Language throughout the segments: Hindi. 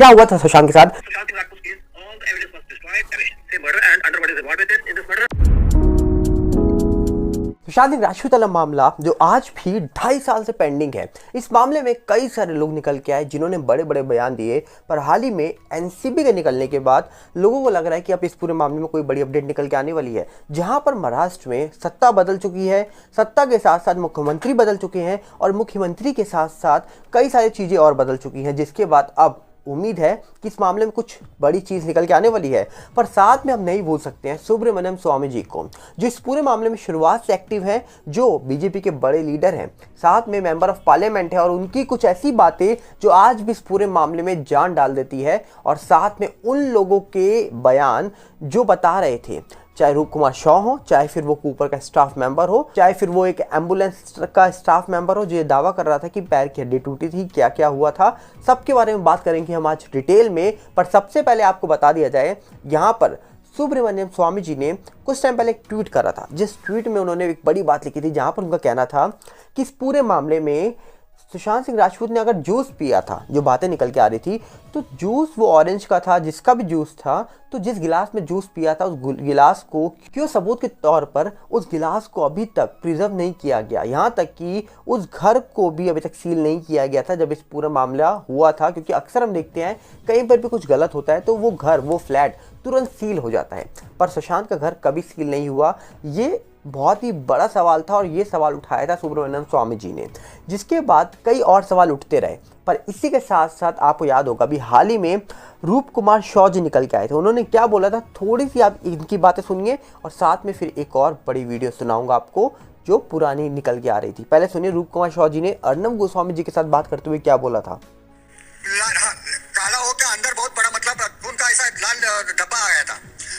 क्या हुआ था सुशांत के साथ। सुशांत सिंह राजपूत वाला मामला जो आज भी 2.5 साल से पेंडिंग है। इस मामले में कई सारे लोग निकल के आए जिन्होंने बड़े बड़े बयान दिए, पर हाल ही में एनसीबी के निकलने के बाद लोगों को लग रहा है कि अब इस पूरे मामले में कोई बड़ी अपडेट निकल के आने वाली है। जहां पर महाराष्ट्र में सत्ता बदल चुकी है, सत्ता के साथ साथ मुख्यमंत्री बदल चुके हैं और मुख्यमंत्री के साथ साथ कई सारी चीजें और बदल चुकी हैं, जिसके बाद अब उम्मीद है कि इस मामले में कुछ बड़ी चीज निकल के आने वाली है। पर साथ में हम नहीं भूल सकते हैं सुब्रमण्यम स्वामी जी को, जो इस पूरे मामले में शुरुआत से एक्टिव हैं, जो बीजेपी के बड़े लीडर हैं, साथ में मेंबर ऑफ पार्लियामेंट है और उनकी कुछ ऐसी बातें जो आज भी इस पूरे मामले में जान डाल देती है। और साथ में उन लोगों के बयान जो बता रहे थे, चाहे रूप कुमार शॉ हो, चाहे फिर वो ऊपर का स्टाफ मेंबर हो, चाहे फिर वो एक एम्बुलेंस का स्टाफ मेंबर हो जो ये दावा कर रहा था कि पैर की हड्डी टूटी थी, क्या क्या हुआ था, सबके बारे में बात करेंगे हम आज डिटेल में। पर सबसे पहले आपको बता दिया जाए, यहाँ पर सुब्रमण्यम स्वामी जी ने कुछ टाइम पहले एक ट्वीट करा था, जिस ट्वीट में उन्होंने एक बड़ी बात लिखी थी, जहाँ पर उनका कहना था कि इस पूरे मामले में सुशांत सिंह राजपूत ने अगर जूस पिया था, जो बातें निकल के आ रही थी, तो जूस वो ऑरेंज का था, जिसका भी जूस था, तो जिस गिलास में जूस पिया था उस गिलास को क्यों सबूत के तौर पर उस गिलास को अभी तक प्रिजर्व नहीं किया गया, यहाँ तक कि उस घर को भी अभी तक सील नहीं किया गया था जब इस पूरा मामला हुआ था। क्योंकि अक्सर हम देखते हैं कहीं पर भी कुछ गलत होता है तो वो घर, वो फ्लैट तुरंत सील हो जाता है, पर सुशांत का घर कभी सील नहीं हुआ। ये बहुत ही बड़ा सवाल था और ये सवाल उठाया था सुब्रमण्यम स्वामी जी ने, जिसके बाद कई और सवाल उठते रहे। पर इसी के साथ साथ आपको याद होगा अभी हाल ही में रूप कुमार शॉ जी निकल के आए थे, उन्होंने क्या बोला था, थोड़ी सी आप इनकी बातें सुनिए और साथ में फिर एक और बड़ी वीडियो सुनाऊंगा आपको जो पुरानी निकल के आ रही थी। पहले सुनिए रूप कुमार शॉ जी ने अर्नब गोस्वामी जी के साथ बात करते हुए क्या बोला था। काला होकर अंदर बहुत बड़ा मतलब खून का ऐसा लाल धब्बा आ गया था,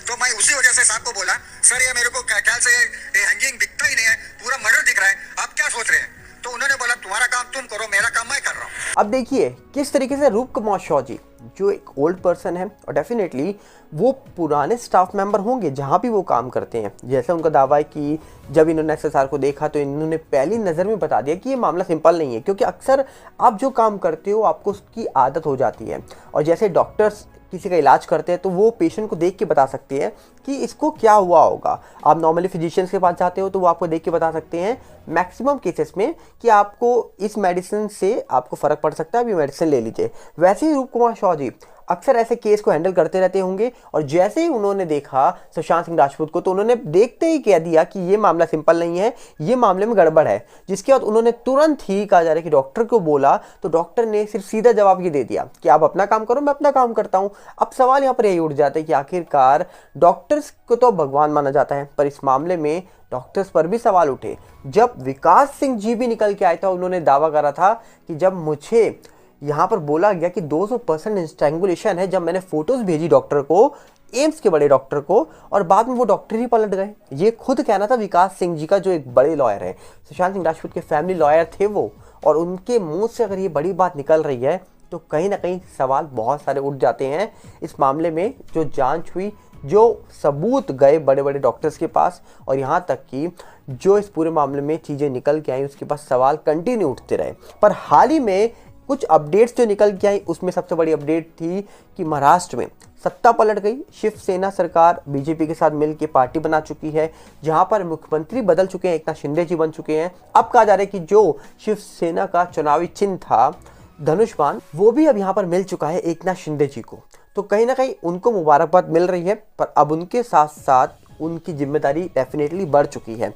तो मैं उसी वजह से साहब को बोला, सर ये मेरे को ख्याल से हैंगिंग दिखता ही नहीं है, पूरा मर्डर दिख रहा है, आप क्या सोच रहे हैं। तो उन्होंने बोला तुम्हारा काम तुम करो, मेरा काम मैं कर रहा हूँ। अब देखिए किस तरीके से रूप कुमार शॉ जी जो एक ओल्ड पर्सन है और डेफिनेटली वो पुराने स्टाफ मेंबर होंगे जहाँ भी वो काम करते हैं। जैसे उनका दावा है कि जब इन्होंने एसएसआर को देखा तो इन्होंने पहली नज़र में बता दिया कि ये मामला सिंपल नहीं है, क्योंकि अक्सर आप जो काम करते हो आपको उसकी आदत हो जाती है। और जैसे डॉक्टर्स किसी का इलाज करते हैं तो वो पेशेंट को देख के बता सकते हैं कि इसको क्या हुआ होगा। आप नॉर्मली फिजिशियंस के पास जाते हो तो वो आपको देख के बता सकते हैं मैक्सिमम केसेस में कि आपको इस मेडिसिन से आपको फ़र्क पड़ सकता है, अभी मेडिसिन ले लीजिए। वैसे ही रूप कुमार शॉ जी अक्सर ऐसे केस को हैंडल करते रहते होंगे और जैसे ही उन्होंने देखा सुशांत सिंह राजपूत को तो उन्होंने देखते ही कह दिया कि ये मामला सिंपल नहीं है, ये मामले में गड़बड़ है। जिसके बाद उन्होंने तुरंत ही कहा जा रहा है कि डॉक्टर को बोला तो डॉक्टर ने सिर्फ सीधा जवाब ये दे दिया कि आप अपना काम करो, मैं अपना काम करता हूँ। अब सवाल यहाँ पर यही उठ जाता है कि आखिरकार डॉक्टर्स को तो भगवान माना जाता है, पर इस मामले में डॉक्टर्स पर भी सवाल उठे। जब विकास सिंह जी भी निकल के आया था, उन्होंने दावा करा था कि जब मुझे यहाँ पर बोला गया कि 200% स्ट्रैंगुलेशन है, जब मैंने फोटोज भेजी डॉक्टर को, एम्स के बड़े डॉक्टर को, और बाद में वो डॉक्टर ही पलट गए। ये खुद कहना था विकास सिंह जी का, जो एक बड़े लॉयर है, सुशांत सिंह राजपूत के फैमिली लॉयर थे वो, और उनके मुंह से अगर ये बड़ी बात निकल रही है तो कहीं ना कहीं सवाल बहुत सारे उठ जाते हैं इस मामले में। जो जांच हुई, जो सबूत गए बड़े बड़े डॉक्टर्स के पास, और यहाँ तक कि जो इस पूरे मामले में चीज़ें निकल के आई उसके पास सवाल कंटिन्यू उठते रहे। पर हाल ही में कुछ अपडेट्स जो निकल के आई उसमें सबसे बड़ी अपडेट थी कि महाराष्ट्र में सत्ता पलट गई। शिवसेना सरकार बीजेपी के साथ मिलकर पार्टी बना चुकी है, जहां पर मुख्यमंत्री बदल चुके हैं, एकनाथ शिंदे जी बन चुके हैं। अब कहा जा रहा है कि जो शिवसेना का चुनावी चिन्ह था धनुष बाण, वो भी अब यहाँ पर मिल चुका है एकनाथ शिंदे जी को। तो कहीं ना कहीं उनको मुबारकबाद मिल रही है, पर अब उनके साथ साथ उनकी जिम्मेदारी डेफिनेटली बढ़ चुकी है।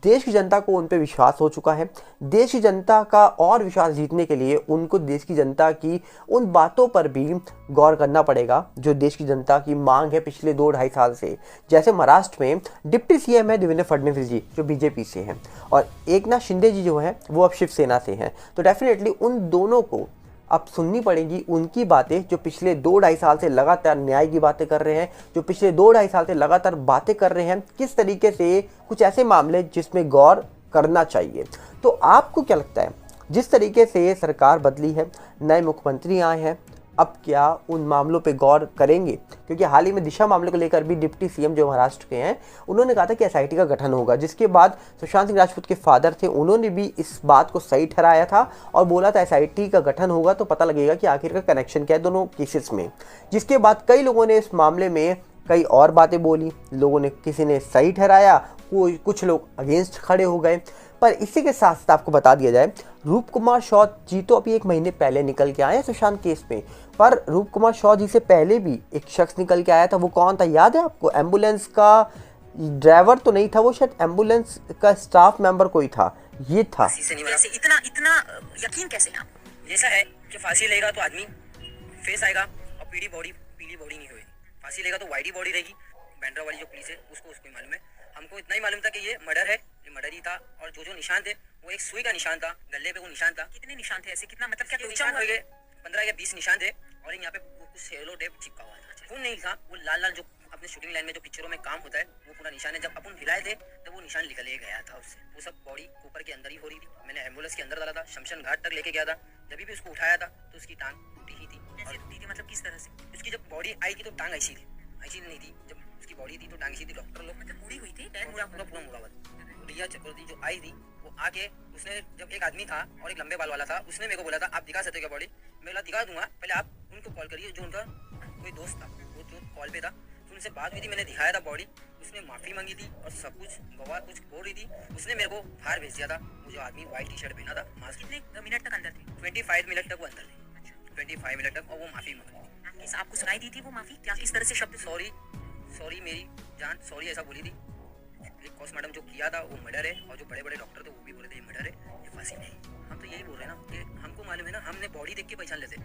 देश की जनता को उन पर विश्वास हो चुका है। देश की जनता का और विश्वास जीतने के लिए उनको देश की जनता की उन बातों पर भी गौर करना पड़ेगा जो देश की जनता की मांग है पिछले 2-2.5 साल से। जैसे महाराष्ट्र में डिप्टी सीएम है देवेंद्र फडणवीस जी, जो बीजेपी से हैं, और एकनाथ शिंदे जी जो हैं वो अब शिवसेना से हैं। तो डेफिनेटली उन दोनों को अब सुननी पड़ेगी उनकी बातें, जो पिछले 2-2.5 साल से लगातार न्याय की बातें कर रहे हैं, जो पिछले 2-2.5 साल से लगातार बातें कर रहे हैं किस तरीके से कुछ ऐसे मामले जिसमें गौर करना चाहिए। तो आपको क्या लगता है, जिस तरीके से सरकार बदली है, नए मुख्यमंत्री आए हैं, अब क्या उन मामलों पे गौर करेंगे? क्योंकि हाल ही में दिशा मामले को लेकर भी डिप्टी सीएम जो महाराष्ट्र के हैं, उन्होंने कहा था कि एसआईटी का गठन होगा, जिसके बाद सुशांत सिंह राजपूत के फादर थे, उन्होंने भी इस बात को सही ठहराया था और बोला था एसआईटी का गठन होगा तो पता लगेगा कि आखिर का कनेक्शन क्या है दोनों केसेस में। जिसके बाद कई लोगों ने इस मामले में कई और बातें बोली, लोगों ने, किसी ने सही ठहराया, कुछ लोग अगेंस्ट खड़े हो गए। पर इसी के साथ साथ आपको बता दिया जाए, रूप कुमार शॉ जी तो अभी 1 महीने पहले निकल के आए हैं सुशांत केस में, पर रूप कुमार शॉ जी से पहले भी एक शख्स निकल के आया था। वो कौन था याद है आपको? एम्बुलेंस का ड्राइवर तो नहीं था वो, शायद एम्बुलेंस का स्टाफ मेंबर कोई था, ये था। इतना यकीन कैसे है आपको? जैसा है कि फांसी लेगा तो आदमी फेस आएगा और पीली बॉडी नहीं होगी। फांसी लेगा तो वाइडी बॉडी रहेगी। बैंड्रा वाली जो पुलिस है उसको मालूम है। हमको इतना ही मालूम था कि ये मर्डर है, ये मर्डर ही था। और जो निशान थे वो एक सुई का निशान था, गले पे वो निशान था। कितने निशान थे ऐसे? कितना मतलब क्या निशान हो गए? 15 या 20 निशान थे और यहाँ पे कुछ सेलो टेप चिपका हुआ था। खून नहीं था, वो लाल जो अपने शूटिंग लाइन में जो पिक्चरों में काम होता है वो पूरा निशान है। जब अपन हिलाए थे तब वो निशान निकल गया था उससे। वो सब बॉडी ऊपर के अंदर ही हो रही थी। मैंने एम्बुलेंस के अंदर डाला था, शमशान घाट तक लेके गया था। जब भी उसको उठाया था तो उसकी टांग टूटी ही थी। और टूटी थी मतलब किस तरह से? उसकी जब बॉडी आई थी तो टांग ऐसी थी, ऐसी नहीं थी। जब उसकी बॉडी थी तो टांग ऐसी थी। डॉक्टर लोग मतलब पूरी हुई थी, पूरा मुड़ा रिया चक्रवर्ती जो आई थी वो आके, उसने जब एक आदमी था और एक लंबे बाल वाला था, उसने मेरे को बोला था आप दिखा सकते हो क्या बॉडी? मैं बोला दिखा दूंगा, पहले आप उनको कॉल करिए जो उनका कोई दोस्त था, वो जो कॉल पे था। तो उनसे बात हुई थी, मैंने दिखाया था बॉडी, उसने माफी मांगी थी और सब कुछ गवाह कुछ बोल रही थी। उसने मेरे को बाहर भेज दिया था। वो जो आदमी व्हाइट टी शर्ट पहना था, मास्क। कितने मिनट तक अंदर थे? 25 मिनट तक वो अंदर थे। 25 मिनट तक। और वो माफी मांगी। आपको सुनाई दी थी वो माफी? क्या इस तरह से शब्द? सॉरी मेरी जान, सॉरी ऐसा बोली थी। पोस्टमार्टम जो किया था वो मर्डर है और जो बड़े डॉक्टर थे वो भी बोले थे ये मर्डर है, ये फांसी नहीं। हम तो यही बोल रहे हैं ना कि हमको मालूम है ना, हमने बॉडी देख के पहचान लेते।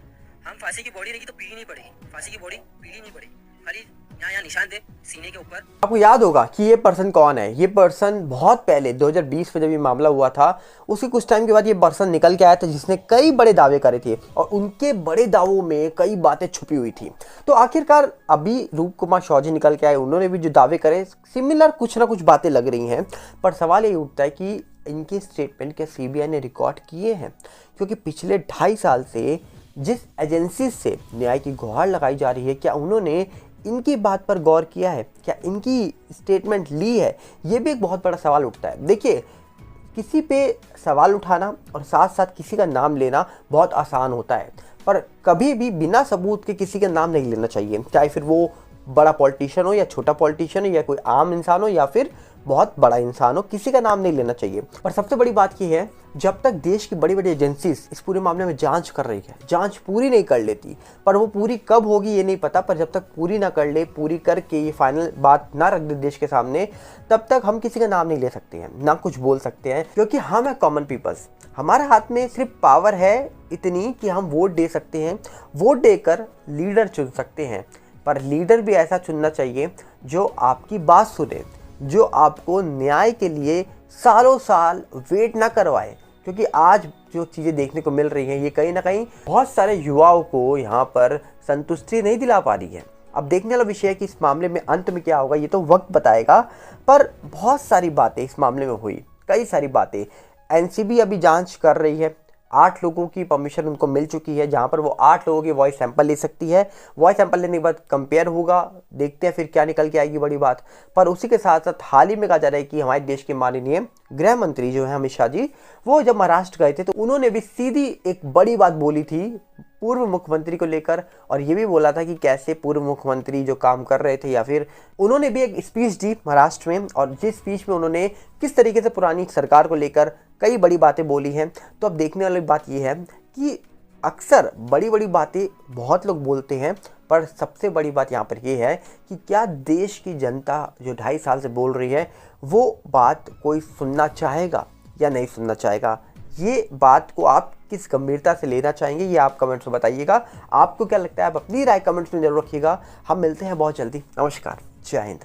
हम फांसी की बॉडी रहेगी तो पीली नहीं पड़ेगी, फांसी की बॉडी पीली नहीं पड़ेगी। खाली यहाँ निशान थे सीने के ऊपर। आपको याद होगा कि ये पर्सन कौन है। ये पर्सन बहुत पहले 2020 में जब ये मामला हुआ था, उसके कुछ टाइम के बाद ये पर्सन निकल के आया था जिसने कई बड़े दावे करे थे और उनके बड़े दावों में कई बातें छुपी हुई थी। तो आखिरकार अभी रूप कुमार शॉ जी निकल के आए, उन्होंने भी जो दावे करे सिमिलर कुछ ना कुछ बातें लग रही हैं। पर सवाल ये उठता है कि इनके स्टेटमेंट क्या सीबीआई ने रिकॉर्ड किए हैं? क्योंकि पिछले 2.5 साल से जिस एजेंसी से न्याय की गुहार लगाई जा रही है, क्या उन्होंने इनकी बात पर गौर किया है? क्या इनकी स्टेटमेंट ली है? ये भी एक बहुत बड़ा सवाल उठता है। देखिए, किसी पे सवाल उठाना और साथ साथ किसी का नाम लेना बहुत आसान होता है, पर कभी भी बिना सबूत के किसी का नाम नहीं लेना चाहिए। चाहे फिर वो बड़ा पॉलिटिशियन हो या छोटा पॉलिटिशियन हो या कोई आम इंसान हो या फिर बहुत बड़ा इंसान हो, किसी का नाम नहीं लेना चाहिए। और सबसे बड़ी बात यह है, जब तक देश की बड़ी बड़ी एजेंसीज इस पूरे मामले में जांच कर रही है, जांच पूरी नहीं कर लेती, पर वो पूरी कब होगी ये नहीं पता, पर जब तक पूरी ना कर ले, पूरी करके ये फाइनल बात ना रख दे देश के सामने, तब तक हम किसी का नाम नहीं ले सकते हैं, ना कुछ बोल सकते हैं। क्योंकि हम है कॉमन पीपल्स, हमारे हाथ में सिर्फ पावर है इतनी कि हम वोट दे सकते हैं, वोट देकर लीडर चुन सकते हैं। पर लीडर भी ऐसा चुनना चाहिए जो आपकी बात सुने, जो आपको न्याय के लिए सालों साल वेट ना करवाए। क्योंकि आज जो चीज़ें देखने को मिल रही हैं, ये कहीं ना कहीं बहुत सारे युवाओं को यहाँ पर संतुष्टि नहीं दिला पा रही है। अब देखने वाला विषय है कि इस मामले में अंत में क्या होगा, ये तो वक्त बताएगा। पर बहुत सारी बातें इस मामले में हुई, कई सारी बातें। एनसीबी अभी जांच कर रही है, 8 लोगों की परमिशन उनको मिल चुकी है, जहां पर वो 8 लोगों की वॉइस सैंपल ले सकती है। वॉइस सैंपल लेने के बाद कंपेयर होगा, देखते हैं फिर क्या निकल के आएगी, बड़ी बात। पर उसी के साथ साथ हाल ही में कहा जा रहा है कि हमारे देश के माननीय गृह मंत्री जो है अमित शाह जी, वो जब महाराष्ट्र गए थे तो उन्होंने भी सीधी एक बड़ी बात बोली थी पूर्व मुख्यमंत्री को लेकर, और ये भी बोला था कि कैसे पूर्व मुख्यमंत्री जो काम कर रहे थे, या फिर उन्होंने भी एक स्पीच दी महाराष्ट्र में, और जिस स्पीच में उन्होंने किस तरीके से पुरानी सरकार को लेकर कई बड़ी बातें बोली हैं। तो अब देखने वाली बात यह है कि अक्सर बड़ी बड़ी बातें बहुत लोग बोलते हैं, पर सबसे बड़ी बात यहाँ पर यह है कि क्या देश की जनता जो 2.5 साल से बोल रही है वो बात कोई सुनना चाहेगा या नहीं सुनना चाहेगा। ये बात को आप किस गंभीरता से लेना चाहेंगे, ये आप कमेंट्स में बताइएगा। आपको क्या लगता है, आप अपनी राय कमेंट्स में जरूर रखिएगा। हम मिलते हैं बहुत जल्दी। नमस्कार, जय हिंद।